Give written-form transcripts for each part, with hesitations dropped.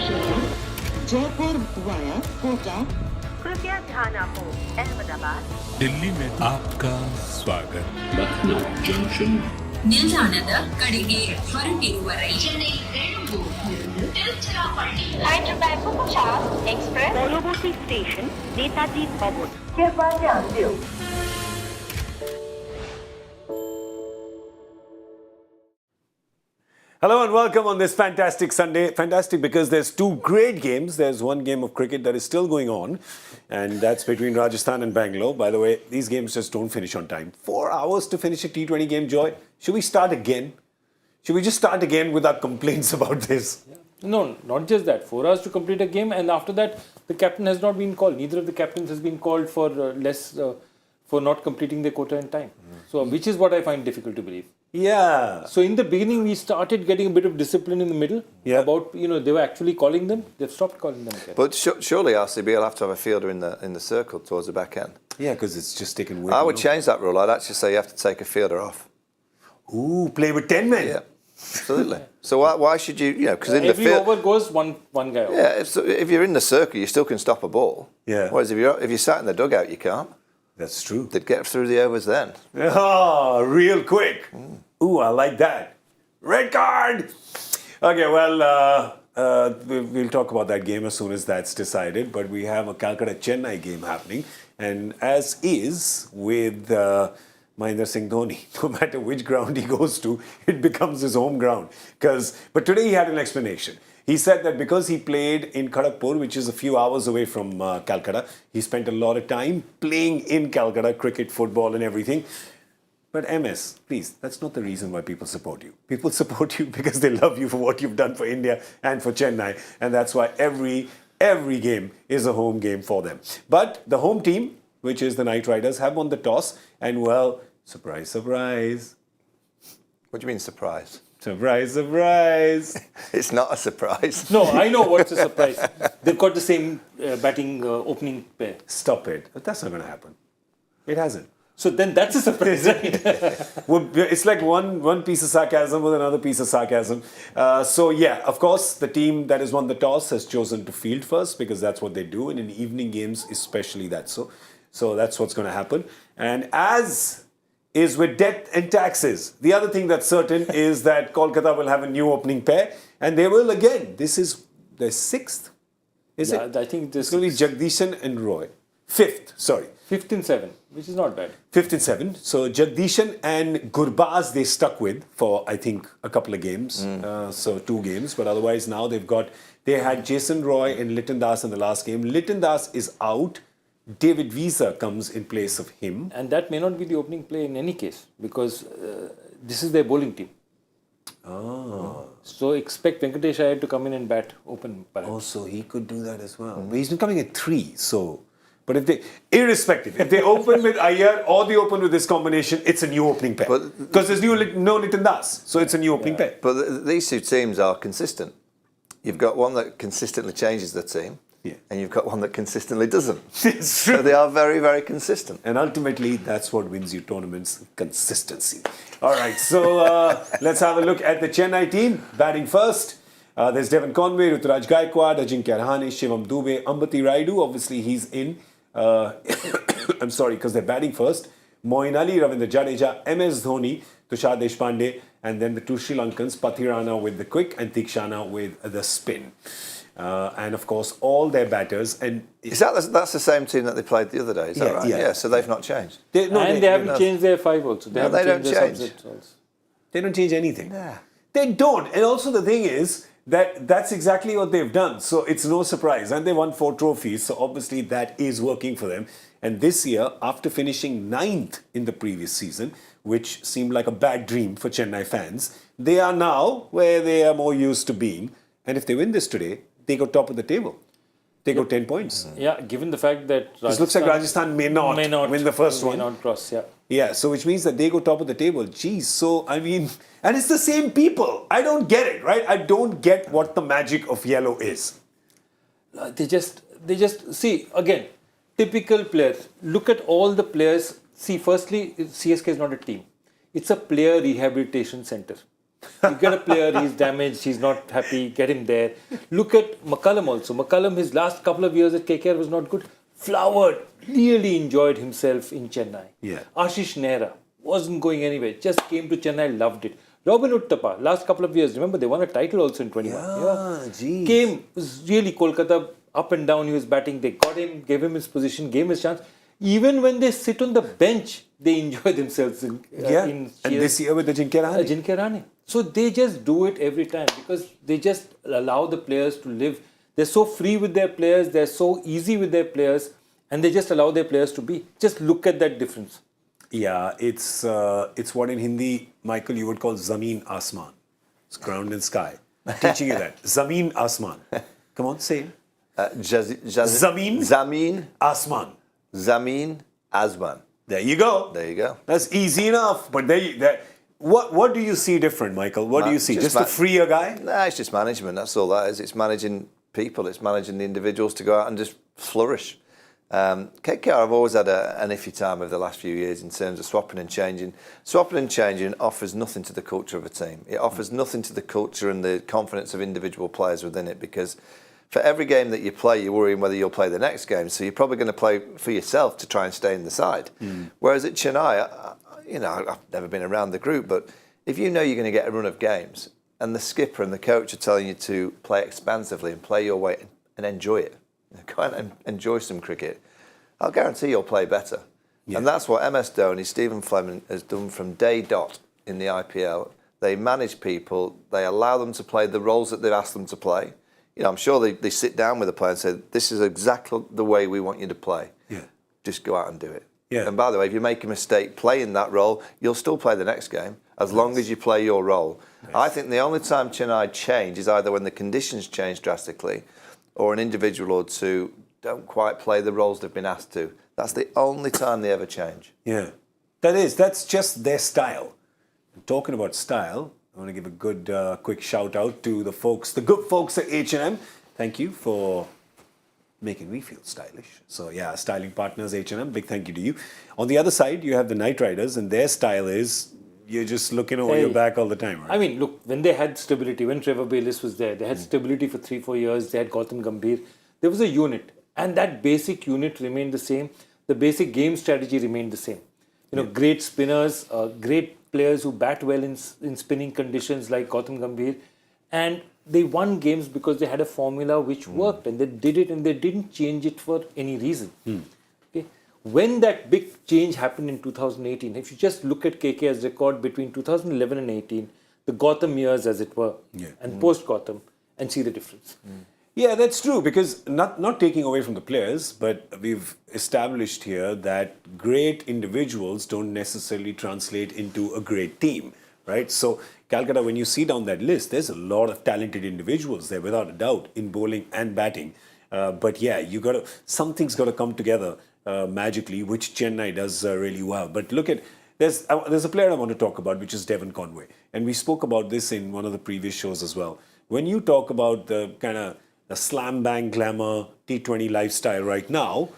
train Jaipur via Kota. कृपया ध्यान आपको अहमदाबाद दिल्ली में आपका स्वागत. Lucknow Junction. ನಿಲ್ದಾಣದ ಕಡೆಗೆ ಹೊರಟಿರುವ ರೈಲು Chennai Bangalore Tiruchirappalli Hyderabad Bhattacharjya Express পরবর্তী স্টেশন নেতাজি ভবন कृपया ध्यान दें. Hello and welcome on this fantastic Sunday. Fantastic because there's two great games. There's one game of cricket that is still going on, and that's between Rajasthan and Bangalore. By the way, these games just don't finish on time. 4 hours to finish a T20 game, Joy. Should we start again? Should we just start again with our complaints about this? No, not just that. 4 hours to complete a game, and after that, the captain has not been called. Neither of the captains has been called for not completing their quota in time. So, which is what I find difficult to believe. Yeah. So, in the beginning, we started getting a bit of discipline in the middle. Yeah. About, they were actually calling them. They've stopped calling them again. But surely RCB will have to have a fielder in the circle towards the back end. Yeah, because it's just taken way I too would long. change that rule. I'd actually say you have to take a fielder off. Ooh, play with 10 men. Yeah, absolutely. So why should you, because in the Every field... over goes one guy off. Yeah, if you're in the circle, you still can stop a ball. Yeah. Whereas if you're sat in the dugout, you can't. That's true. They'd get through the overs then. Oh, real quick. Ooh, I like that. Red card. Okay, well, we'll talk about that game as soon as that's decided. But we have a Kolkata-Chennai game happening. And as is with Mahendra Singh Dhoni, no matter which ground he goes to, it becomes his home ground. But today he had an explanation. He said that because he played in Kharagpur, which is a few hours away from Calcutta, he spent a lot of time playing in Calcutta, cricket, football and everything. But MS, please, that's not the reason why people support you. People support you because they love you for what you've done for India and for Chennai. And that's why every game is a home game for them. But the home team, which is the Knight Riders, have won the toss. And well, surprise, surprise. What do you mean surprise? Surprise, surprise. It's not a surprise. No, I know what's a surprise. They've got the same batting opening pair. Stop it. But that's not going to happen. It hasn't. So then that's a surprise, right? Well, it's like one piece of sarcasm with another piece of sarcasm. So yeah, of course, the team that has won the toss has chosen to field first because that's what they do. And in evening games, especially that. So that's what's going to happen. And as is with debt and taxes, the other thing that's certain is that Kolkata will have a new opening pair. And they will again. This is their sixth. Is it? I think this It's going to be Jagdishan and Roy. Fifth, sorry. 5th and 7th, which is not bad. 5th and 7th. So Jagdishan and Gurbaz they stuck with for I think a couple of games. So 2 games. But otherwise now they had Jason Roy and Liton Das in the last game. Liton Das is out. David Visa comes in place of him. And that may not be the opening play in any case because this is their bowling team. So expect Venkatesh Iyer to come in and bat open. Perhaps. Also, he could do that as well. But he's been coming at 3. So, but irrespective, if they open with Iyer or they open with this combination, it's a new opening pair. Because there's no Nitin Das. So it's a new opening pair. But these two teams are consistent. You've got one that consistently changes the team. Yeah. And you've got one that consistently doesn't. It's true. So they are very, very consistent. And ultimately, that's what wins you tournaments, consistency. All right, so let's have a look at the Chennai team. Batting first, there's Devon Conway, Ruturaj Gaikwad, Ajinkya Rahane, Shivam Dube, Ambati Raidu. Obviously, he's in. I'm sorry, because they're batting first. Moeen Ali, Ravindra Jadeja, MS Dhoni, Tushar Deshpande, and then the 2 Sri Lankans, Pathirana with the quick and Tikshana with the spin. And of course, all their batters. And that's the same team that they played the other day, is that right? Yeah, so they've not changed. They haven't changed their 5 also. They don't change. They don't change anything. Yeah. They don't. And also the thing is that's exactly what they've done. So it's no surprise. And they won 4 trophies. So obviously that is working for them. And this year, after finishing 9th in the previous season, which seemed like a bad dream for Chennai fans, they are now where they are more used to being. And if they win this today, they go top of the table. They go 10 points. Yeah, given the fact that It looks like Rajasthan may not win the first one. May not cross, yeah. Yeah, so which means that they go top of the table. Geez, so I mean, and it's the same people. I don't get it, right? I don't get what the magic of yellow is. They just see, again, typical players. Look at all the players. See, firstly, CSK is not a team. It's a player rehabilitation center. You get a player, he's damaged, he's not happy, get him there. Look at McCullum also. McCullum, his last couple of years at KKR was not good. Flowered, really enjoyed himself in Chennai. Yeah. Ashish Nehra wasn't going anywhere, just came to Chennai, loved it. Robin Uttappa, last couple of years, remember they won a title also in 21. Jeez. Came, was really Kolkata, up and down, he was batting. They got him, gave him his position, gave him his chance. Even when they sit on the bench, they enjoy themselves in And this year with the Ajinkya Rahane. Ajinkya Rahane. So they just do it every time because they just allow the players to live. They're so free with their players, they're so easy with their players, and they just allow their players to be. Just look at that difference. Yeah, it's what in Hindi, Michael, you would call Zameen Asman. It's ground and sky. Teaching you that. Zameen Asman. Come on, say it. Zameen Asman. Zameen Asman. There you go. There you go. That's easy enough. But what do you see different, Michael? What do you see? Just to free a guy? Nah, it's just management. That's all that is. It's managing people. It's managing the individuals to go out and just flourish. KKR have always had an iffy time over the last few years in terms of swapping and changing. Swapping and changing offers nothing to the culture of a team. It offers nothing to the culture and the confidence of individual players within it because for every game that you play, you're worrying whether you'll play the next game. So you're probably going to play for yourself to try and stay in the side. Whereas at Chennai, I've never been around the group, but if you know you're going to get a run of games and the skipper and the coach are telling you to play expansively and play your way and enjoy it, go out and enjoy some cricket, I'll guarantee you'll play better. Yeah. And that's what MS Dhoni, Stephen Fleming has done from day dot in the IPL. They manage people, they allow them to play the roles that they've asked them to play. I'm sure they sit down with the player and say, this is exactly the way we want you to play. Yeah. Just go out and do it. Yeah. And by the way, if you make a mistake playing that role, you'll still play the next game as long as you play your role. I think the only time Chennai change is either when the conditions change drastically or an individual or two don't quite play the roles they've been asked to. That's the only time they ever change. Yeah. That's just their style. And talking about style, I want to give a good quick shout out to the good folks at H&M. Thank you for making me feel stylish. So yeah, styling partners H&M, big thank you to you. On the other side, you have the Knight Riders and their style is you're just looking over your back all the time, right? I mean, look, when they had stability, when Trevor Bayliss was there, they had stability for 3-4 years, they had Gautam Gambhir. There was a unit and that basic unit remained the same. The basic game strategy remained the same. Great spinners, great players who bat well in spinning conditions like Gautam Gambhir, and they won games because they had a formula which worked and they did it and they didn't change it for any reason. Okay? When that big change happened in 2018, if you just look at KKR's record between 2011 and 18, the Gautam years as it were, and post-Gautam, and see the difference. Yeah, that's true because not taking away from the players, but we've established here that great individuals don't necessarily translate into a great team, right? So Calcutta, when you see down that list, there's a lot of talented individuals there without a doubt in bowling and batting. But yeah, something's got to come together magically, which Chennai does really well. But look at, there's a player I want to talk about, which is Devon Conway. And we spoke about this in one of the previous shows as well. When you talk about the kind of the slam bang glamour T20 lifestyle right now,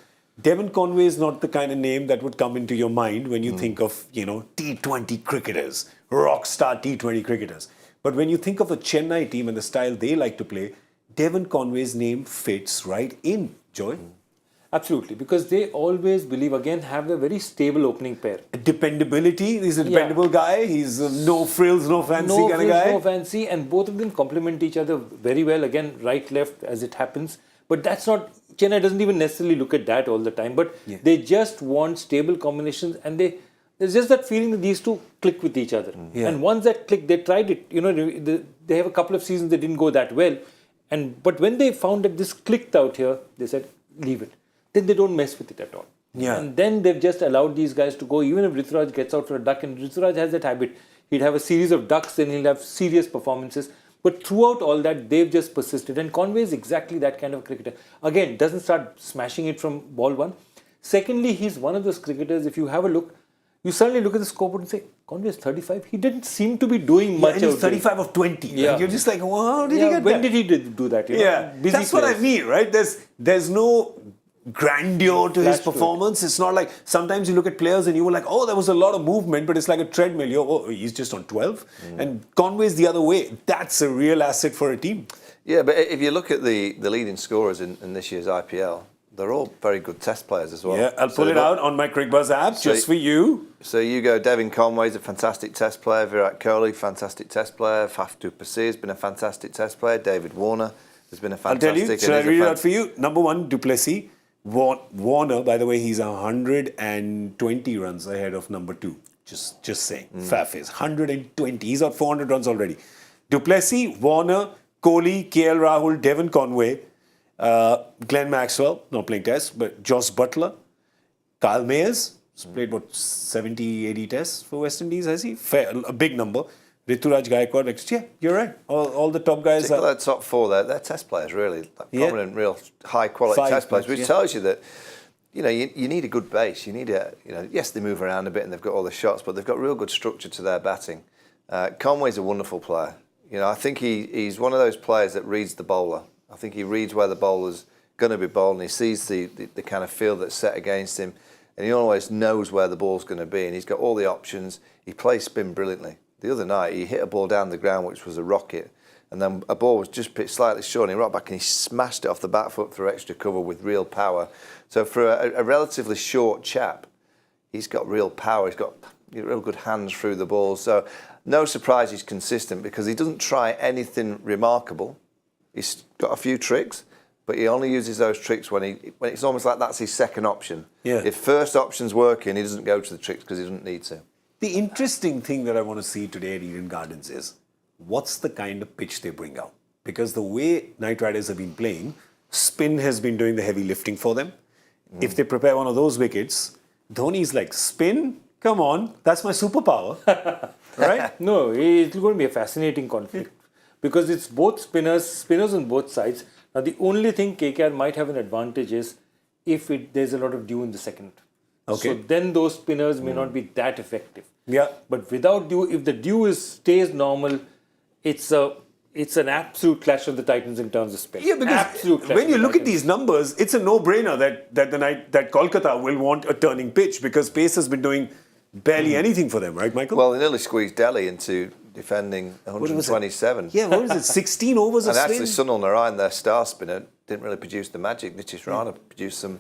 Devon Conway is not the kind of name that would come into your mind when you think of, T20 cricketers, rock star T20 cricketers. But when you think of a Chennai team and the style they like to play, Devon Conway's name fits right in, Joy. Absolutely, because they always believe, again, have a very stable opening pair. Dependability, he's a dependable guy, he's no frills, no fancy kind of guy. No fancy, and both of them complement each other very well, again, right, left, as it happens. But that's not, Chennai doesn't even necessarily look at that all the time, but they just want stable combinations, and there's just that feeling that these two click with each other. And once that click, they tried it, they have a couple of seasons that didn't go that well, but when they found that this clicked out here, they said, leave it. Then they don't mess with it at all. Yeah. And then they've just allowed these guys to go. Even if Rituraj gets out for a duck, and Rituraj has that habit, he'd have a series of ducks, then he'll have serious performances. But throughout all that, they've just persisted. And Conway is exactly that kind of cricketer. Again, doesn't start smashing it from ball one. Secondly, he's one of those cricketers, if you have a look, you suddenly look at the scoreboard and say, Conway is 35. He didn't seem to be doing much. He was 35 of 20. Yeah. Like, you're just like, wow, how did he get when that? did he do that? That's players. What I mean, right? There's no grandeur to his Flash to it. performance. It's not like sometimes you look at players and you were like, oh, there was a lot of movement, but it's like a treadmill. He's just on 12. And Conway's the other way. That's a real asset for a team. Yeah, but if you look at the leading scorers in this year's IPL, they're all very good test players as well. Yeah, I'll pull it out on my Cricbuzz app just for you. So you go, Devin Conway's a fantastic test player, Virat Kohli, fantastic test player, Faf du Plessis has been a fantastic test player, David Warner has been a I'll tell fantastic... you, should I read it out for you? Number 1, du Plessis. Warner, by the way, he's 120 runs ahead of number 2. Just saying. Faf is 120. He's got 400 runs already. Du Plessis, Warner, Kohli, KL Rahul, Devin Conway, Glenn Maxwell, not playing tests, but Joss Butler, Kyle Mayers, he's played about 70, 80 tests for West Indies, has he? Fair, a big number. Rituraj Gaikwad next. Yeah, you're right. All the top guys are... That top 4 there, they're test players, really. Like prominent, real high-quality 5 test players, players, which tells you that, you need a good base. You need yes, they move around a bit and they've got all the shots, but they've got real good structure to their batting. Conway's a wonderful player. I think he's one of those players that reads the bowler. I think he reads where the bowler's going to be bowling. He sees the kind of field that's set against him, and he always knows where the ball's going to be, and he's got all the options. He plays spin brilliantly. The other night, he hit a ball down the ground, which was a rocket, and then a ball was just pitched slightly short, and he rocked back, and he smashed it off the back foot through extra cover with real power. So for a relatively short chap, he's got real power. He's got real good hands through the ball. So no surprise he's consistent, because he doesn't try anything remarkable. He's got a few tricks, but he only uses those tricks when it's almost like that's his second option. Yeah. If first option's working, he doesn't go to the tricks because he doesn't need to. The interesting thing that I want to see today at Eden Gardens is what's the kind of pitch they bring out. Because the way Knight Riders have been playing, spin has been doing the heavy lifting for them. If they prepare one of those wickets, Dhoni's like, spin? Come on, that's my superpower. Right? No, it's going to be a fascinating conflict because it's both spinners on both sides. Now, the only thing KKR might have an advantage is if there's a lot of dew in the second. Okay. So then those spinners may not be that effective. Yeah. But without dew, if the dew stays normal, it's an absolute clash of the Titans in terms of spin. Yeah, because when you look at these numbers, it's a no-brainer that Kolkata will want a turning pitch because pace has been doing barely anything for them, right, Michael? Well, they nearly squeezed Delhi into defending 127. Yeah, what is it? 16 overs of and spin? actually, Sunil Narayan, their star spinner, didn't really produce the magic. Nitish Rana produced some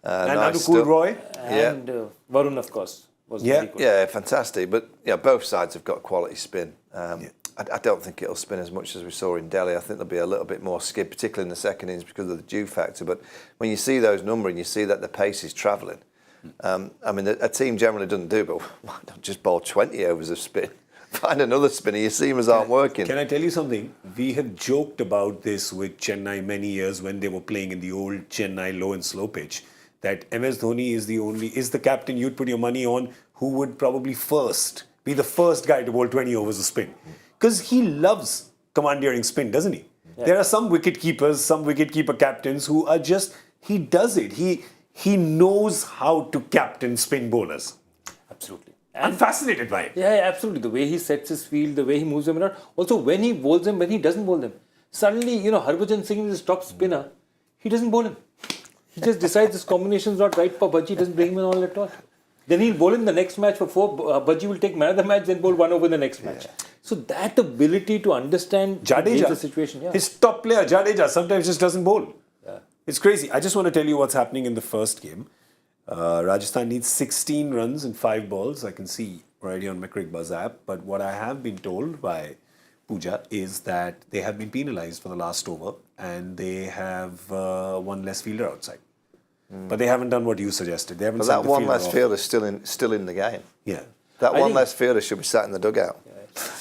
and nice Anukul stuff. Roy. And Varun, of course, was very good. Yeah, fantastic. But both sides have got quality spin. I don't think it'll spin as much as we saw in Delhi. I think there'll be a little bit more skid, particularly in the second innings because of the dew factor. But when you see those numbers and you see that the pace is travelling, I mean, a team generally doesn't do, but why not just bowl 20 overs of spin? Find another spinner. Your seamers aren't working. Can I tell you something? We have joked about this with Chennai many years when they were playing in the old Chennai low and slow pitch. That MS Dhoni is the captain you'd put your money on who would probably be the first guy to bowl 20 overs of spin. Because he loves commandeering spin, doesn't he? Yeah. There are some wicketkeeper captains who are he does it. He knows how to captain spin bowlers. Absolutely. I'm fascinated by it. Yeah, absolutely. The way he sets his field, the way he moves them around. Also, when he bowls them, when he doesn't bowl them. Suddenly, Harbhajan Singh is his top spinner. He doesn't bowl him. He just decides this combination is not right for Bhaji. He doesn't bring him in all at all. Then he'll bowl in the next match for 4. Bhaji will take man of the match, then bowl 1 over the next match. So that ability to understand the situation. Yeah. His top player, Jadeja, sometimes just doesn't bowl. Yeah. It's crazy. I just want to tell you what's happening in the first game. Rajasthan needs 16 runs in 5 balls. I can see right here on my Cricbuzz app. But what I have been told by Pooja is that they have been penalised for the last over and they have one less fielder outside. But they haven't done what you suggested. They haven't. But that one less fielder is still in the game. Yeah. That one less fielder should be sat in the dugout.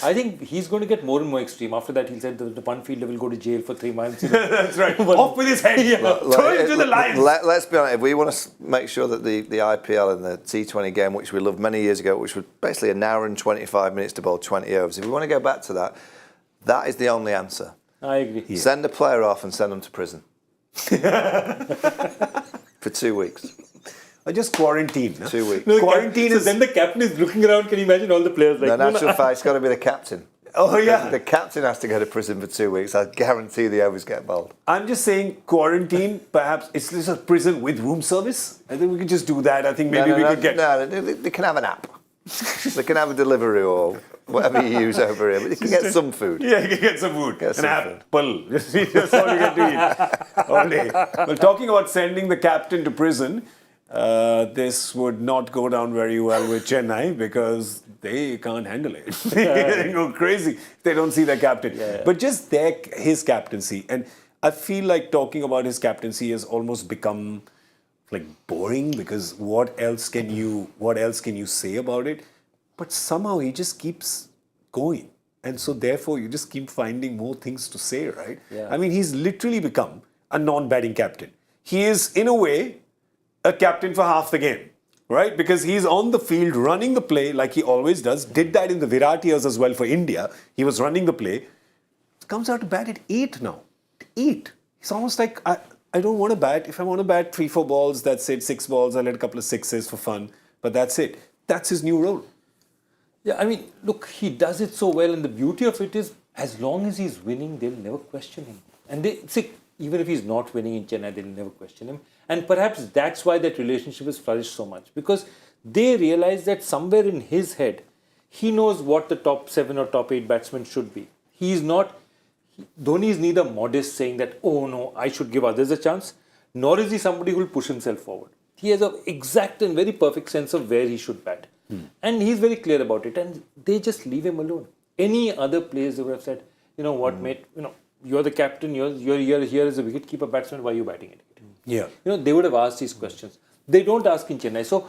I think he's going to get more and more extreme. After that, he said the one fielder will go to jail for 3 months. That's right. Off with his head. Throw him to the lions. Let's be honest. If we want to make sure that the IPL and the T20 game, which we loved many years ago, which was basically an hour and 25 minutes to bowl 20 overs, if we want to go back to that, that is the only answer. I agree. Yeah. Send a player off and send them to prison. For 2 weeks. Or just quarantine. 2 weeks. No, quarantine is then the captain is looking around. Can you imagine all the players? Like, no, natural fact, it's got to be the captain. Oh, yeah. The captain has to go to prison for 2 weeks. I guarantee the overs get bowled. I'm just saying quarantine, perhaps it's just a prison with room service. I think we could just do that. I think maybe we could get... No, they can have an app. They can have a delivery or whatever you use over here. But they can get some food. Yeah, you can get some food. Get An some food. apple. That's all you get to eat all day. Well, talking about sending the captain to prison, this would not go down very well with Chennai because they can't handle it. They go crazy if they don't see their captain. Yeah. But just his captaincy. And I feel like talking about his captaincy has almost become like boring because what else can you say about it? But somehow he just keeps going. And so therefore you just keep finding more things to say, right? Yeah. I mean, he's literally become a non-batting captain. He is, in a way, a captain for half the game, right? Because he's on the field running the play like he always does. Did that in the Virat years as well for India. He was running the play. Comes out to bat at 8 now. 8. It's almost like, I don't want to bat. If I want to bat 3-4 balls, that's it. 6 balls, I'll let a couple of sixes for fun. But that's it. That's his new role. Yeah, I mean, look, he does it so well, and the beauty of it is, as long as he's winning, they'll never question him. And they see, even if he's not winning in Chennai, they'll never question him. And perhaps that's why that relationship has flourished so much, because they realize that somewhere in his head, he knows what the top 7 or top 8 batsmen should be. Dhoni is neither modest saying that, oh no, I should give others a chance, nor is he somebody who will push himself forward. He has an exact and very perfect sense of where he should bat. And he's very clear about it, and they just leave him alone. Any other players, they would have said, you know what, mate, you're the captain, you're here as a wicketkeeper batsman, why are you batting it? Yeah. They would have asked these questions. They don't ask in Chennai. So,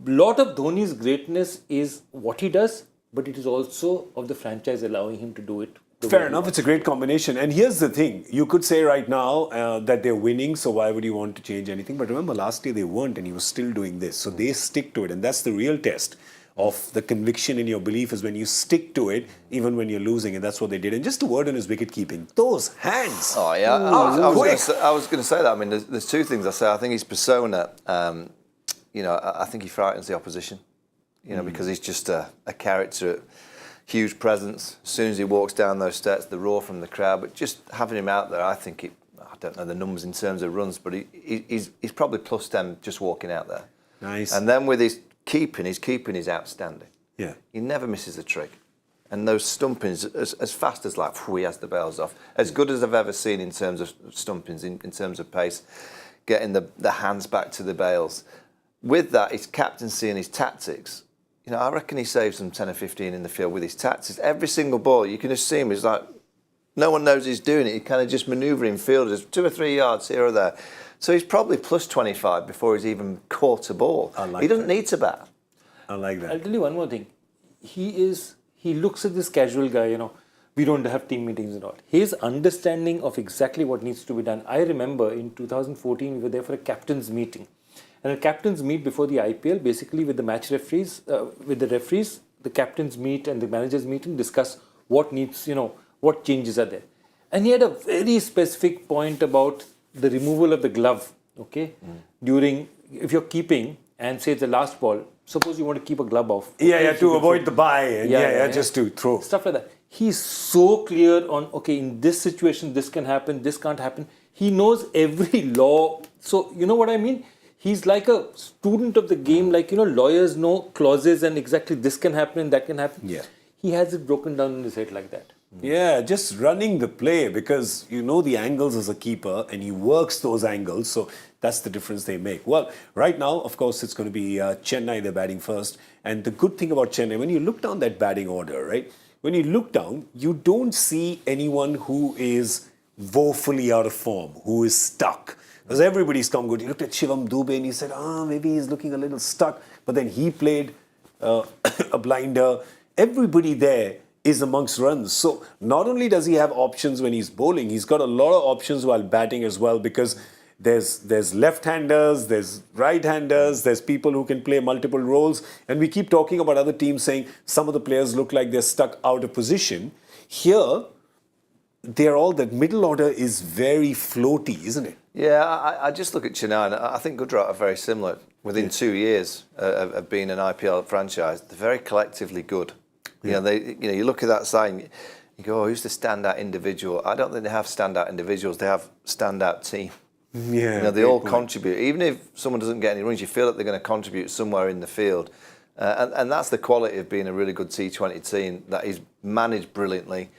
a lot of Dhoni's greatness is what he does, but it is also of the franchise allowing him to do it. Fair enough, it's a great combination. And here's the thing, you could say right now that they're winning, so why would you want to change anything? But remember, last year they weren't and he was still doing this. So they stick to it, and that's the real test of the conviction in your belief is when you stick to it, even when you're losing, and that's what they did. And just a word on his wicket keeping, those hands. Oh yeah, I was going to say that. I mean, there's two things I say. I think his persona, I think he frightens the opposition, because he's just a character, huge presence. As soon as he walks down those steps, the roar from the crowd. But just having him out there, I think I don't know the numbers in terms of runs, but he's probably plus 10 just walking out there. Nice. And then with his keeping is outstanding. Yeah. He never misses a trick. And those stumpings, as fast as he has the bails off. As good as I've ever seen in terms of stumpings, in terms of pace, getting the hands back to the bails. With that, his captaincy and his tactics, I reckon he saves them 10 or 15 in the field with his tactics. Every single ball, you can just see him, he's like, no one knows he's doing it. He kind of just manoeuvring fielders 2 or 3 yards here or there. So he's probably plus 25 before he's even caught a ball. He doesn't need to bat. I like that. I'll tell you one more thing. He looks at this casual guy, we don't have team meetings and all. His understanding of exactly what needs to be done. I remember in 2014, we were there for a captain's meeting. And a captain's meet before the IPL, basically with the match referees, the captains meet and the managers meet and discuss what needs, what changes are there. And he had a very specific point about the removal of the glove, okay? If you're keeping and say it's the last ball, suppose you want to keep a glove off. Yeah, to avoid the bye. And just to throw. Stuff like that. He's so clear on, okay, in this situation, this can happen, this can't happen. He knows every law. So, you know what I mean? He's like a student of the game, like, lawyers know clauses and exactly this can happen and that can happen. Yeah. He has it broken down in his head like that. Yeah, just running the play because you know the angles as a keeper and he works those angles. So that's the difference they make. Well, right now, of course, it's going to be Chennai, they're batting first. And the good thing about Chennai, when you look down that batting order, right? When you look down, you don't see anyone who is woefully out of form, who is stuck. Because everybody's come good. He looked at Shivam Dubey and he said, maybe he's looking a little stuck. But then he played a blinder. Everybody there is amongst runs. So not only does he have options when he's bowling, he's got a lot of options while batting as well because there's left-handers, there's right-handers, there's people who can play multiple roles. And we keep talking about other teams saying some of the players look like they're stuck out of position. Here, that middle order is very floaty, isn't it? Yeah, I just look at Chennai and I think Gujarat are very similar. Within 2 years of being an IPL franchise, they're very collectively good. You know, you look at that side and you go, oh, who's the standout individual? I don't think they have standout individuals. They have standout team. Yeah, you know, they all contribute. Even if someone doesn't get any runs, you feel that they're going to contribute somewhere in the field. And that's the quality of being a really good T20 team, that is managed brilliantly,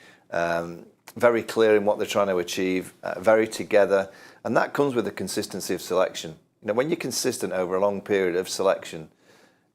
very clear in what they're trying to achieve, very together. And that comes with the consistency of selection. You know, when you're consistent over a long period of selection,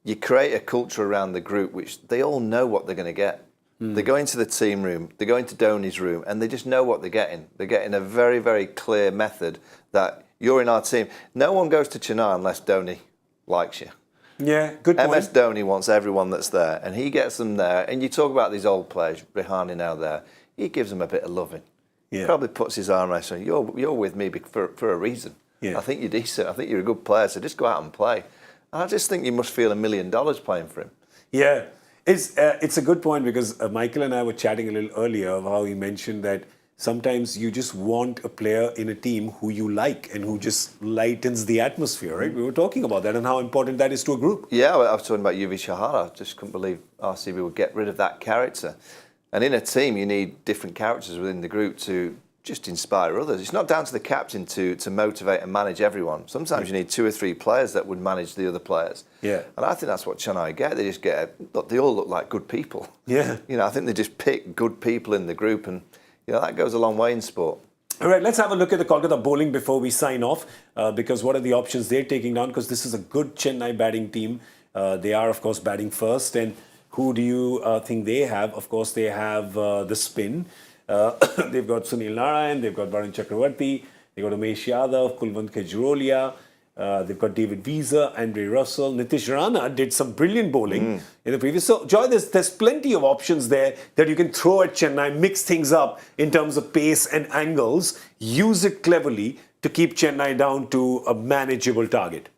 you create a culture around the group which they all know what they're going to get. They go into the team room, they go into Dhoni's room, and they just know what they're getting. They're getting a very, very clear method that you're in our team. No one goes to Chennai unless Dhoni likes you. Yeah, good point. MS Dhoni wants everyone that's there, and he gets them there. And you talk about these old players, Rihani now there, he gives them a bit of loving. Yeah. Probably puts his arm around saying, you're with me for a reason. Yeah. I think you're decent. I think you're a good player, so just go out and play. And I just think you must feel $1 million playing for him. Yeah, it's a good point, because Michael and I were chatting a little earlier of how he mentioned that sometimes you just want a player in a team who you like and who just lightens the atmosphere, right? We were talking about that and how important that is to a group. Yeah, I was talking about Yuvi Chahara. I just couldn't believe RCB would get rid of that character. And in a team, you need different characters within the group to just inspire others. It's not down to the captain to motivate and manage everyone. Sometimes you need 2 or 3 players that would manage the other players. Yeah. And I think that's what Chennai get. They just look, they all look like good people. Yeah. You know, I think they just pick good people in the group, and you know, that goes a long way in sport. All right, let's have a look at the Kolkata bowling before we sign off, because what are the options they're taking down? Because this is a good Chennai batting team. They are, of course, batting first. And who do you think they have? Of course, they have the spin. They've got Sunil Narayan, they've got Varun Chakravarti, they've got Umesh Yadav, Kulwant Kejrolia, they've got David Visa, Andre Russell. Nitish Rana did some brilliant bowling in the previous. So, Joy, there's plenty of options there that you can throw at Chennai, mix things up in terms of pace and angles, use it cleverly to keep Chennai down to a manageable target.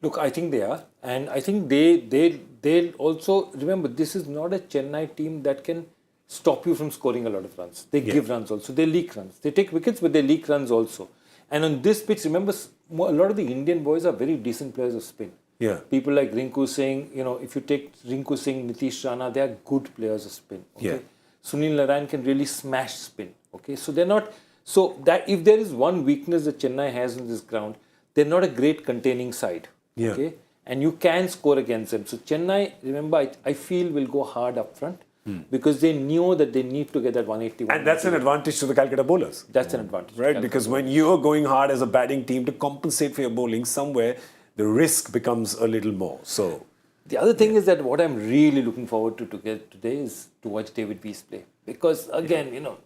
Look, I think they are. And I think they'll also, remember, this is not a Chennai team that can stop you from scoring a lot of runs. They give runs also. They leak runs. They take wickets, but they leak runs also. And on this pitch, remember, a lot of the Indian boys are very decent players of spin. Yeah. People like Rinku Singh, you know, if you take Rinku Singh, Nitish Rana, they are good players of spin. Okay? Yeah. Sunil Narayan can really smash spin. Okay, so they're not. So that if there is one weakness that Chennai has on this ground, they're not a great containing side. Yeah. Okay, and you can score against them. So Chennai, remember, I feel will go hard up front. Because they knew that they need to get that 180. And that's an advantage to the Calcutta bowlers. That's an advantage. Right, because when you're going hard as a batting team to compensate for your bowling, somewhere the risk becomes a little more. So the other thing is that what I'm really looking forward to get today is to watch David Peace play. Because again, you know,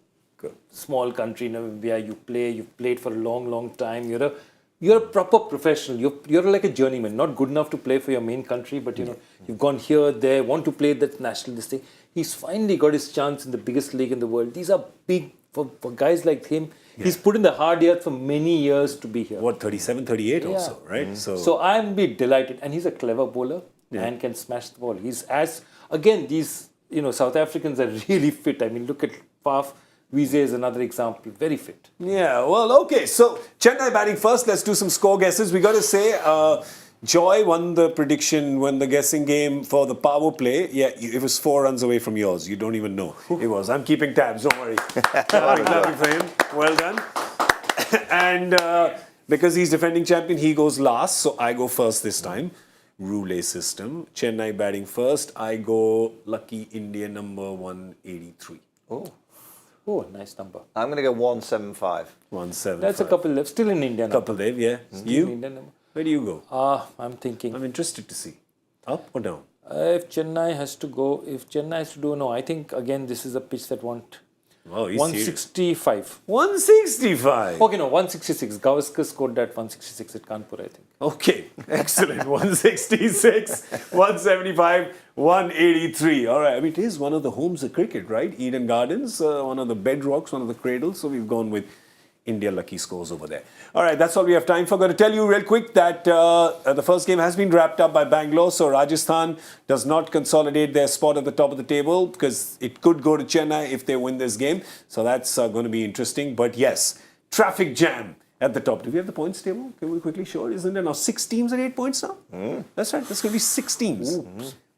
small country, Namibia, you've played for a long, long time. You're a proper professional. You're like a journeyman, not good enough to play for your main country, but you know, you've gone here, there, want to play that national this thing. He's finally got his chance in the biggest league in the world. These are big, for guys like him. Yeah. He's put in the hard yards for many years to be here. What, 37, 38 or so, right? So I'm be delighted. And he's a clever bowler and can smash the ball. He's these, you know, South Africans are really fit. I mean, look at Faf. Wiese is another example, very fit. Yeah, well, okay. So Chennai batting first. Let's do some score guesses. We got to say, Joy won the guessing game for the power play. Yeah, it was 4 runs away from yours. You don't even know it was. I'm keeping tabs. Don't worry. Clapping for him. Well done. And because he's defending champion, he goes last. So I go first this time. Roulette system. Chennai batting first. I go lucky Indian number 183. Oh, nice number. I'm going to go 175. 175. That's a couple left. Still in India now. Couple there, yeah. You? Indian number. Where do you go? I'm thinking. I'm interested to see. Up or down? If Chennai has to do, no, I think again this is a pitch that won't. Wow, he's 165. 165. Okay, no, 166. Gavaskar scored that 166 at Kanpur, I think. Okay, excellent. 166, 175, 183. All right, I mean, it is one of the homes of cricket, right? Eden Gardens, one of the bedrocks, one of the cradles. So we've gone with India lucky scores over there. All right, that's all we have time for. Going to tell you real quick that the first game has been wrapped up by Bangalore. So Rajasthan does not consolidate their spot at the top of the table because it could go to Chennai if they win this game. So that's going to be interesting. But yes, traffic jam at the top. Do we have the points table? Can we quickly show it? Isn't there now 6 teams at 8 points now? That's right. There's going to be 6 teams.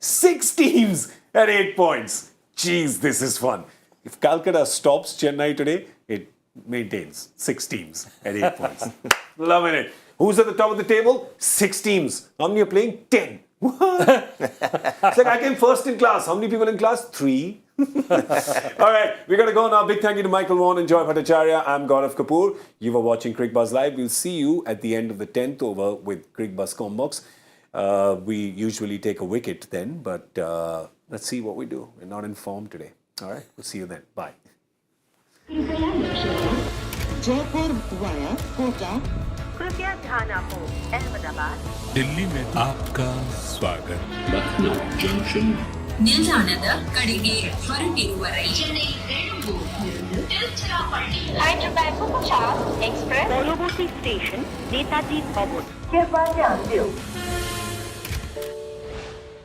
6 teams at 8 points. Jeez, this is fun. If Calcutta stops Chennai today, it maintains 6 teams at 8 points. Loving it. Who's at the top of the table? 6 teams. How many are playing? 10. It's like I came first in class. How many people in class? 3. All right, we're going to go now. Big thank you to Michael Vaughan and Joy Bhattacharya. I'm Gaurav Kapur. You were watching Cricbuzz Live. We'll see you at the end of the 10th over with Cricbuzz Combox. We usually take a wicket then, but let's see what we do. We're not in form today. All right, we'll see you then. Bye. Jaipur via Kota. कृपया ध्यान आपको अहमदाबाद दिल्ली में आपका स्वागत ನಿಲ್ದಾಣದ ಕಡೆಗೆ ಹೊರಟಿರುವವರೇ Chennai Tiruchirappalli Hyderabad Superfast Express পরবর্তী স্টেশন নেতাজি ভবন कृपया ध्यान दें